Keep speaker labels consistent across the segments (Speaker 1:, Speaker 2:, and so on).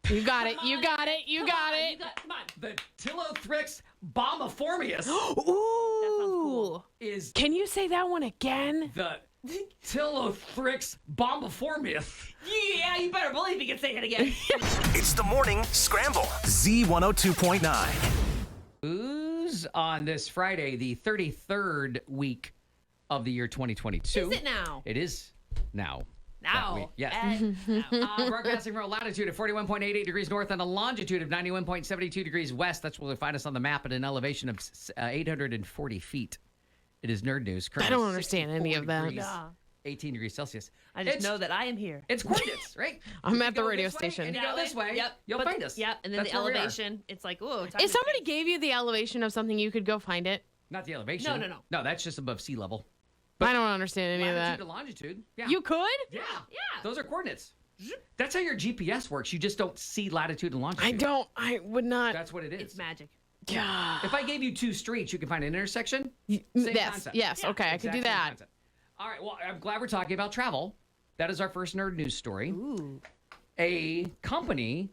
Speaker 1: You got it. You got it. You got it.
Speaker 2: Come on.
Speaker 3: The Tilothrix bombiformius
Speaker 1: Ooh.
Speaker 2: That sounds cool.
Speaker 3: is
Speaker 1: Can you say that one again?
Speaker 3: the Tilothrix bombiformius.
Speaker 2: Yeah, you better believe you can say it again.
Speaker 4: It's the morning scramble. Z102.9.
Speaker 3: Booze on this Friday, the 33rd week of the year 2022.
Speaker 2: Is it now?
Speaker 3: It is now.
Speaker 2: Now.
Speaker 3: Yes.
Speaker 2: Now.
Speaker 3: Broadcasting from a latitude of 41.88 degrees north and a longitude of 91.72 degrees west. That's where you'll find us on the map at an elevation of 840 feet. It is Nerd News.
Speaker 1: I don't understand any of that.
Speaker 3: Degrees,
Speaker 2: Yeah.
Speaker 3: 18 degrees Celsius.
Speaker 2: I just know that I am here.
Speaker 3: It's coordinates, right?
Speaker 1: I'm
Speaker 3: If
Speaker 1: at
Speaker 3: you
Speaker 1: the
Speaker 3: go
Speaker 1: radio
Speaker 3: this way
Speaker 1: station.
Speaker 3: And you go this way,
Speaker 2: Yep.
Speaker 3: you'll find us.
Speaker 2: Yep. And then
Speaker 3: That's
Speaker 2: the
Speaker 3: where we are.
Speaker 2: elevation, it's like, whoa.
Speaker 1: If somebody gave you the elevation of something, you could go find it.
Speaker 3: Not the elevation.
Speaker 2: No.
Speaker 3: No, that's just above sea level.
Speaker 1: I don't understand any of
Speaker 3: Latitude
Speaker 1: that.
Speaker 3: to longitude. Yeah.
Speaker 1: You could?
Speaker 3: Yeah.
Speaker 2: Yeah.
Speaker 3: Those are coordinates. That's how your GPS works. You just don't see latitude and longitude.
Speaker 1: I don't. I would not.
Speaker 3: That's what it is.
Speaker 2: It's magic.
Speaker 1: Yeah.
Speaker 3: If I gave you two streets, you can find an intersection. Same
Speaker 1: Yes.
Speaker 3: concept.
Speaker 1: Yes.
Speaker 2: Yeah,
Speaker 1: Okay. I could
Speaker 3: Exact
Speaker 1: do
Speaker 3: same
Speaker 1: that.
Speaker 3: concept. All right. Well, I'm glad we're talking about travel. That is our first nerd news story.
Speaker 2: Ooh.
Speaker 3: A company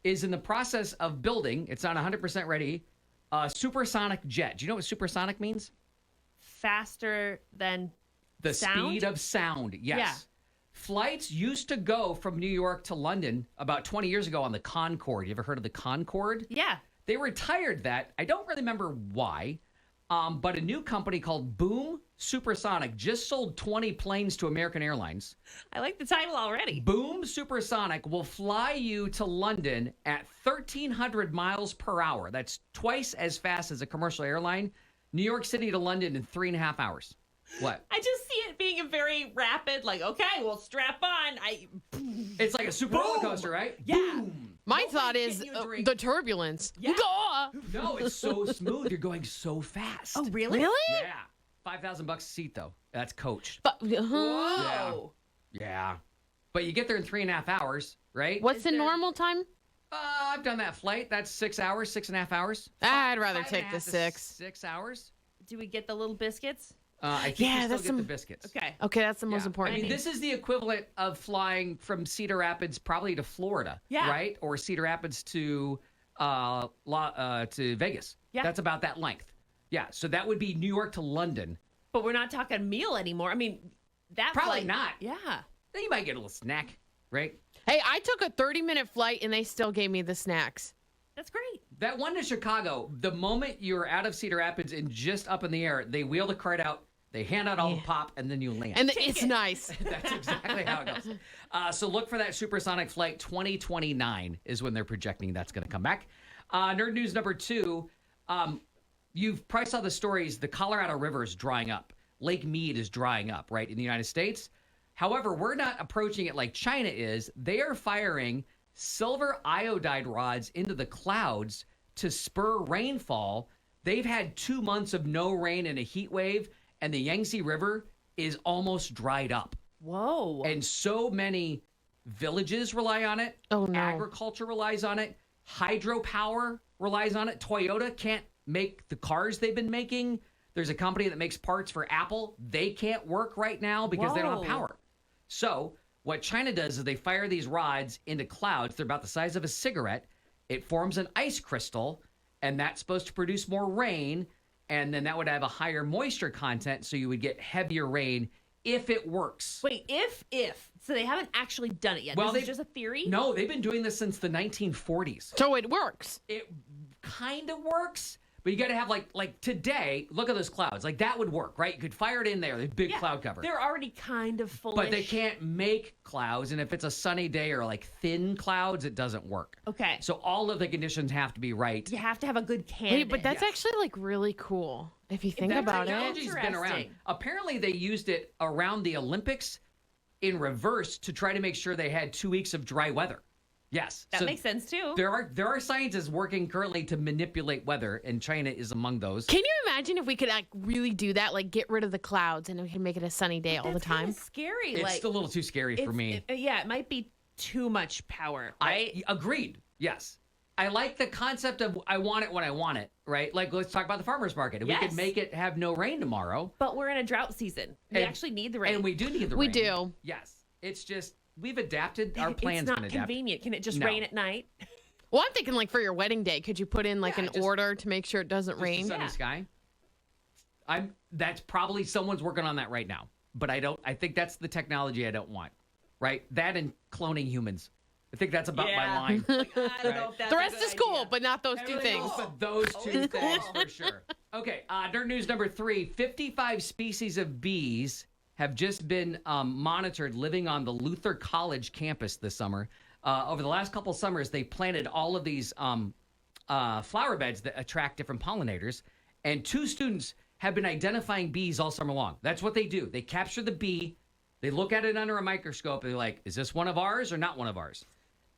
Speaker 3: is in the process of building, it's not 100% ready, a supersonic jet. Do you know what supersonic means?
Speaker 2: Faster than
Speaker 3: The
Speaker 2: sound?
Speaker 3: speed of sound. Yes.
Speaker 2: Yeah.
Speaker 3: Flights used to go from New York to London about 20 years ago on the Concorde. You ever heard of the Concorde?
Speaker 2: Yeah.
Speaker 3: They retired that. I don't really remember why, but a new company called Boom Supersonic just sold 20 planes to American Airlines.
Speaker 2: I like the title already.
Speaker 3: Boom Supersonic will fly you to London at 1,300 miles per hour. That's twice as fast as a commercial airline. New York City to London in 3.5 hours. What?
Speaker 2: I just see it being a very rapid, like, okay, well, strap on.
Speaker 3: It's like a super roller coaster, right?
Speaker 2: Yeah.
Speaker 3: Boom.
Speaker 1: My
Speaker 2: Nobody
Speaker 1: thought
Speaker 2: getting
Speaker 1: is
Speaker 2: you a drink.
Speaker 1: the turbulence.
Speaker 2: Yeah.
Speaker 1: Gah!
Speaker 3: No, it's so smooth. You're going so fast.
Speaker 2: Oh, really?
Speaker 1: Really?
Speaker 3: Yeah. $5,000 a seat, though. That's coach.
Speaker 1: But,
Speaker 2: Whoa.
Speaker 3: Yeah. But you get there in 3.5 hours, right?
Speaker 1: What's the normal time?
Speaker 3: I've done that flight. That's 6 hours, 6.5 hours.
Speaker 1: I'd rather
Speaker 3: 5.5
Speaker 1: take the
Speaker 3: to
Speaker 1: 6.
Speaker 3: 6 hours.
Speaker 2: Do we get the little biscuits?
Speaker 3: I think
Speaker 1: Yeah,
Speaker 3: you still
Speaker 1: that's
Speaker 3: get
Speaker 1: some-
Speaker 3: the biscuits.
Speaker 2: Okay.
Speaker 1: Okay, that's the most
Speaker 3: Yeah.
Speaker 1: important
Speaker 3: I mean,
Speaker 1: thing.
Speaker 3: this is the equivalent of flying from Cedar Rapids probably to Florida,
Speaker 2: Yeah.
Speaker 3: right? Or Cedar Rapids to Vegas.
Speaker 2: Yeah.
Speaker 3: That's about that length. Yeah, so that would be New York to London.
Speaker 2: But we're not talking meal anymore. I mean, that
Speaker 3: Probably
Speaker 2: flight-
Speaker 3: not.
Speaker 2: Yeah.
Speaker 3: Then you might get a little snack, right?
Speaker 1: Hey, I took a 30-minute flight and they still gave me the snacks.
Speaker 2: That's great.
Speaker 3: That one to Chicago, the moment you're out of Cedar Rapids and just up in the air, they wheel the cart out, they hand out all the pop, and then you land.
Speaker 1: And it's nice.
Speaker 3: That's exactly how it goes. So look for that supersonic flight. 2029 is when they're projecting that's going to come back. Nerd news number 2. You've probably saw the stories. The Colorado River is drying up. Lake Mead is drying up, right, in the United States. However, we're not approaching it like China is. They are firing silver iodide rods into the clouds to spur rainfall. They've had 2 months of no rain and a heat wave, and the Yangtze River is almost dried up.
Speaker 2: Whoa.
Speaker 3: And so many villages rely on it.
Speaker 1: Oh, no.
Speaker 3: Agriculture relies on it. Hydropower relies on it. Toyota can't make the cars they've been making. There's a company that makes parts for Apple. They can't work right now because they don't
Speaker 2: Whoa.
Speaker 3: have power. So what China does is they fire these rods into clouds. They're about the size of a cigarette. It forms an ice crystal, and that's supposed to produce more rain. And then that would have a higher moisture content, so you would get heavier rain if it works.
Speaker 2: Wait, if. So they haven't actually done it yet.
Speaker 3: Well,
Speaker 2: This is
Speaker 3: they-
Speaker 2: just a theory?
Speaker 3: No, they've been doing this since the 1940s.
Speaker 1: So it works.
Speaker 3: It kind of works, but you got to have like today, look at those clouds. Like that would work, right? You could fire it in there, the big
Speaker 2: Yeah,
Speaker 3: cloud cover.
Speaker 2: They're already kind of full.
Speaker 3: But they can't make clouds, and if it's a sunny day or like thin clouds, it doesn't work.
Speaker 2: Okay.
Speaker 3: So all of the conditions have to be right.
Speaker 2: You have to have a good
Speaker 1: Wait,
Speaker 2: candidate.
Speaker 1: but that's
Speaker 3: Yes.
Speaker 1: actually like really cool if you think
Speaker 2: That
Speaker 1: about it.
Speaker 3: Technology's been around.
Speaker 2: Interesting.
Speaker 3: Apparently, they used it around the Olympics in reverse to try to make sure they had 2 weeks of dry weather. Yes.
Speaker 2: That
Speaker 3: So
Speaker 2: makes sense, too.
Speaker 3: There are scientists working currently to manipulate weather, and China is among those.
Speaker 1: Can you imagine if we could like really do that, like get rid of the clouds and we can make it a sunny day all the
Speaker 2: That's
Speaker 1: time?
Speaker 2: kinda scary.
Speaker 3: It's
Speaker 2: like,
Speaker 3: a little too scary for me.
Speaker 2: Yeah, it might be too much power, right?
Speaker 3: I agreed. Yes. I like the concept of I want it when I want it, right? Like, let's talk about the farmer's market. If we
Speaker 2: Yes.
Speaker 3: could make it have no rain tomorrow.
Speaker 2: But we're in a drought season. We
Speaker 3: And-
Speaker 2: actually need the rain.
Speaker 3: And we do need the
Speaker 1: We
Speaker 3: rain.
Speaker 1: do.
Speaker 3: Yes. It's just we've adapted. Our plan's
Speaker 2: It's not
Speaker 3: been adapted.
Speaker 2: convenient. Can it just
Speaker 3: No.
Speaker 2: rain at night?
Speaker 1: Well, I'm thinking like for your wedding day, could you put in like
Speaker 3: Yeah,
Speaker 1: an
Speaker 3: just-
Speaker 1: order to make sure it doesn't
Speaker 3: Just a
Speaker 1: rain?
Speaker 3: sunny sky. That's probably someone's working on that right now. But I think that's the technology I don't want. Right? That and cloning humans. I think that's about my line.
Speaker 2: Like, I don't know
Speaker 3: Right.
Speaker 2: if that's
Speaker 1: The
Speaker 2: a
Speaker 1: rest
Speaker 2: good
Speaker 1: is cool,
Speaker 2: idea.
Speaker 1: but not those two
Speaker 3: Everything
Speaker 1: things.
Speaker 3: else but those two things for sure. Okay, nerd news number 3. 55 species of bees have just been monitored living on the Luther College campus this summer. Over the last couple summers, they planted all of these flower beds that attract different pollinators. And 2 students have been identifying bees all summer long. That's what they do. They capture the bee, they look at it under a microscope, and they're like, is this one of ours or not one of ours?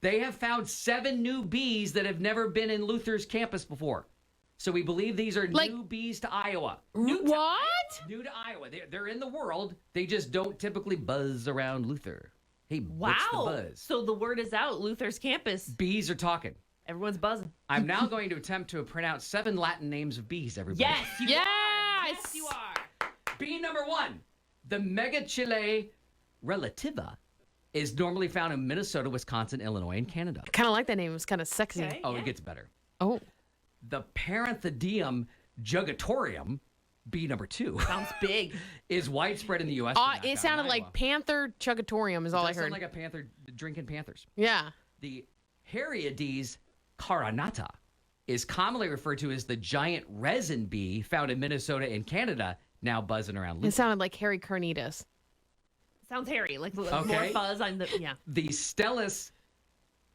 Speaker 3: They have found 7 new bees that have never been in Luther's campus before. So we believe these are
Speaker 1: Like-
Speaker 3: new bees to Iowa.
Speaker 1: What?
Speaker 3: New to Iowa. They're in the world. They just don't typically buzz around Luther. Hey, what's the
Speaker 2: Wow.
Speaker 3: buzz?
Speaker 2: So the word is out. Luther's campus.
Speaker 3: Bees are talking.
Speaker 2: Everyone's buzzing.
Speaker 3: I'm now going to attempt to pronounce 7 Latin names of bees, everybody.
Speaker 2: Yes, you
Speaker 1: Yes!
Speaker 2: are. Yes, you are.
Speaker 3: Bee number 1, the Megachile relativa, is normally found in Minnesota, Wisconsin, Illinois, and Canada.
Speaker 1: Kind of like that name. It's kind of sexy.
Speaker 2: Okay.
Speaker 3: Oh,
Speaker 2: Yeah.
Speaker 3: it gets better.
Speaker 1: Oh.
Speaker 3: The Paranthedium jugatorium, bee number 2,
Speaker 2: Sounds big.
Speaker 3: is widespread in the U.S. but not
Speaker 1: It
Speaker 3: found in
Speaker 1: sounded
Speaker 3: Iowa.
Speaker 1: like Panther Chugatorium is all I
Speaker 3: Does sound
Speaker 1: heard.
Speaker 3: like a panther drinking panthers.
Speaker 1: Yeah.
Speaker 3: The Heriades carinata is commonly referred to as the giant resin bee found in Minnesota and Canada, now buzzing around
Speaker 1: It
Speaker 3: Luther.
Speaker 1: sounded like Harry Carnitas.
Speaker 2: Sounds hairy. Like more
Speaker 3: Okay.
Speaker 2: fuzz on the yeah.
Speaker 3: The Stellus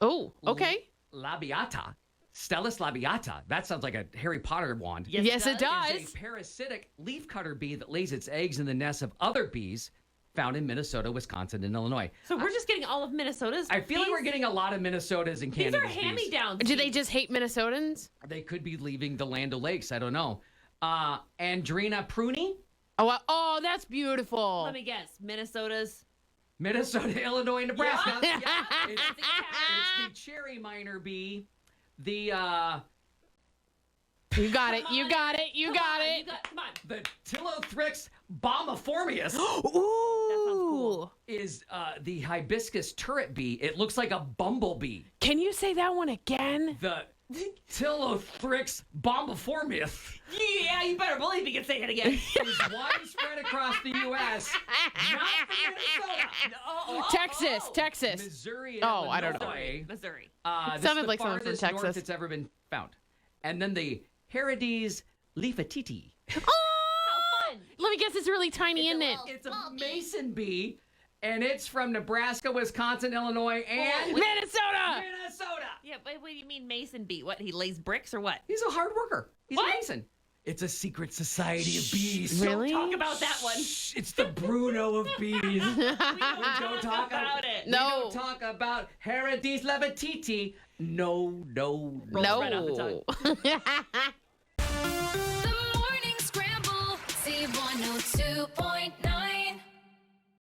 Speaker 1: Oh, okay.
Speaker 3: labiata. Stellus labiata. That sounds like a Harry Potter wand.
Speaker 1: Yes, it
Speaker 3: Is
Speaker 1: does.
Speaker 3: a parasitic leafcutter bee that lays its eggs in the nests of other bees found in Minnesota, Wisconsin, and Illinois.
Speaker 2: So we're just getting all of Minnesota's.
Speaker 3: I feel like
Speaker 2: bees?
Speaker 3: we're getting a lot of Minnesotas and
Speaker 2: These
Speaker 3: Canada's
Speaker 2: are
Speaker 3: bees.
Speaker 2: hand-me-downs.
Speaker 1: Do they just hate Minnesotans?
Speaker 3: They could be leaving the Land O'Lakes. I don't know. Andrina pruni,
Speaker 1: Oh, that's beautiful.
Speaker 2: Let me guess. Minnesota's.
Speaker 3: Minnesota, Illinois, and Nebraska.
Speaker 2: Yeah.
Speaker 3: It's the cherry miner bee. The
Speaker 1: You got it. You got it. You got it.
Speaker 2: Come on.
Speaker 3: the Tilothrix bombiformius
Speaker 1: Ooh.
Speaker 3: is the hibiscus turret bee. It looks like a bumblebee.
Speaker 1: Can you say that one again?
Speaker 3: The Tilothrix bombiformius
Speaker 2: Yeah, you better believe you can say it again.
Speaker 3: is widespread across the U.S. Not from Minnesota.
Speaker 1: Texas.
Speaker 3: Missouri, and
Speaker 1: Oh, I don't know.
Speaker 3: Illinois.
Speaker 2: Missouri.
Speaker 3: This
Speaker 1: Sounded
Speaker 3: is the
Speaker 1: like someone from
Speaker 3: farthest north
Speaker 1: Texas.
Speaker 3: it's ever been found. And then the Heriades leafetiti.
Speaker 2: How fun.
Speaker 1: Let me guess, it's really tiny, isn't it?
Speaker 3: It's a mason bee, and it's from Nebraska, Wisconsin, Illinois, and
Speaker 1: Minnesota.
Speaker 3: Minnesota.
Speaker 2: Yeah, but what do you mean Mason bee? What, he lays bricks or what?
Speaker 3: He's a hard worker. He's
Speaker 2: What?
Speaker 3: a mason. It's a secret society of bees.
Speaker 1: Really?
Speaker 2: Talk about that one.
Speaker 3: Shh, it's the Bruno of bees. We don't talk
Speaker 2: about it.
Speaker 3: We
Speaker 1: No.
Speaker 3: don't talk about Heriades levetiti. No.
Speaker 2: Rolls right off the tongue.